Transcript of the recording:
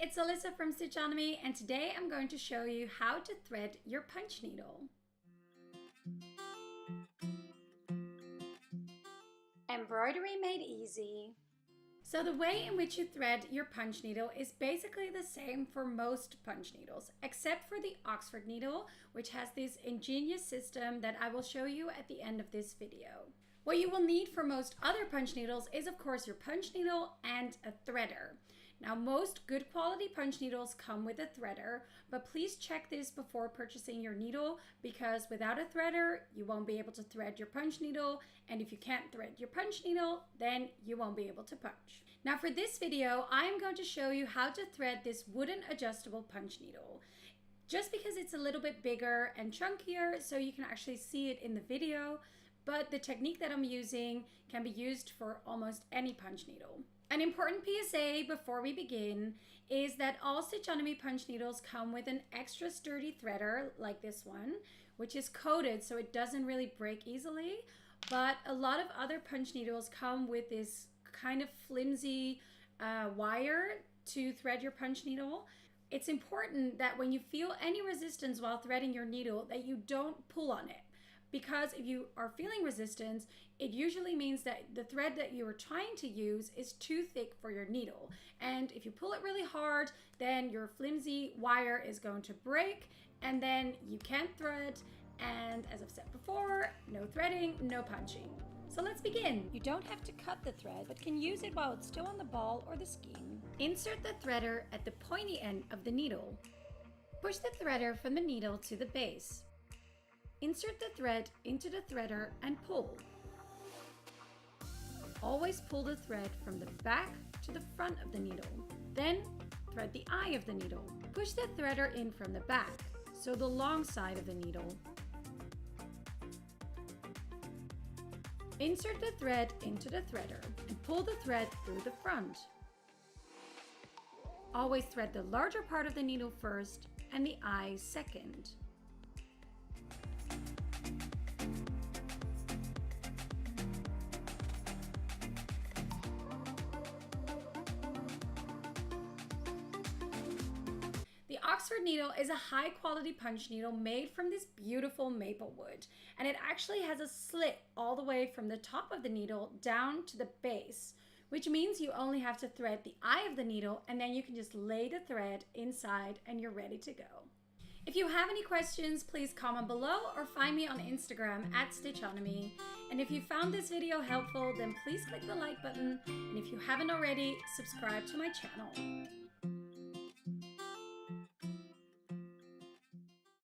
it's Alyssa from Stitchonomy, and today I'm going to show you how to thread your punch needle. Embroidery made easy. So the way in which you thread your punch needle is basically the same for most punch needles, except for the Oxford needle, which has this ingenious system that I will show you at the end of this video. What you will need for most other punch needles is of course your punch needle and a threader. Now most good quality punch needles come with a threader, but please check this before purchasing your needle because without a threader you won't be able to thread your punch needle, and if you can't thread your punch needle then you won't be able to punch. Now for this video I'm going to show you how to thread this wooden adjustable punch needle. Just because it's a little bit bigger and chunkier so you can actually see it in the video, but the technique that I'm using can be used for almost any punch needle. An important PSA before we begin is that all Stitchonomy punch needles come with an extra sturdy threader like this one, which is coated so it doesn't really break easily, but a lot of other punch needles come with this kind of flimsy wire to thread your punch needle. It's important that when you feel any resistance while threading your needle that you don't pull on it. Because if you are feeling resistance, it usually means that the thread that you are trying to use is too thick for your needle. And if you pull it really hard, then your flimsy wire is going to break and then you can't thread. And as I've said before, no threading, no punching. So let's begin. You don't have to cut the thread, but can use it while it's still on the ball or the skein. Insert the threader at the pointy end of the needle. Push the threader from the needle to the base. Insert the thread into the threader and pull. Always pull the thread from the back to the front of the needle. Then thread the eye of the needle. Push the threader in from the back, so the long side of the needle. Insert the thread into the threader and pull the thread through the front. Always thread the larger part of the needle first and the eye second. The Oxford needle is a high quality punch needle made from this beautiful maple wood, and it actually has a slit all the way from the top of the needle down to the base, which means you only have to thread the eye of the needle and then you can just lay the thread inside and you're ready to go. If you have any questions, please comment below or find me on Instagram at Stitchonomy. And if you found this video helpful, then please click the like button, and if you haven't already, subscribe to my channel.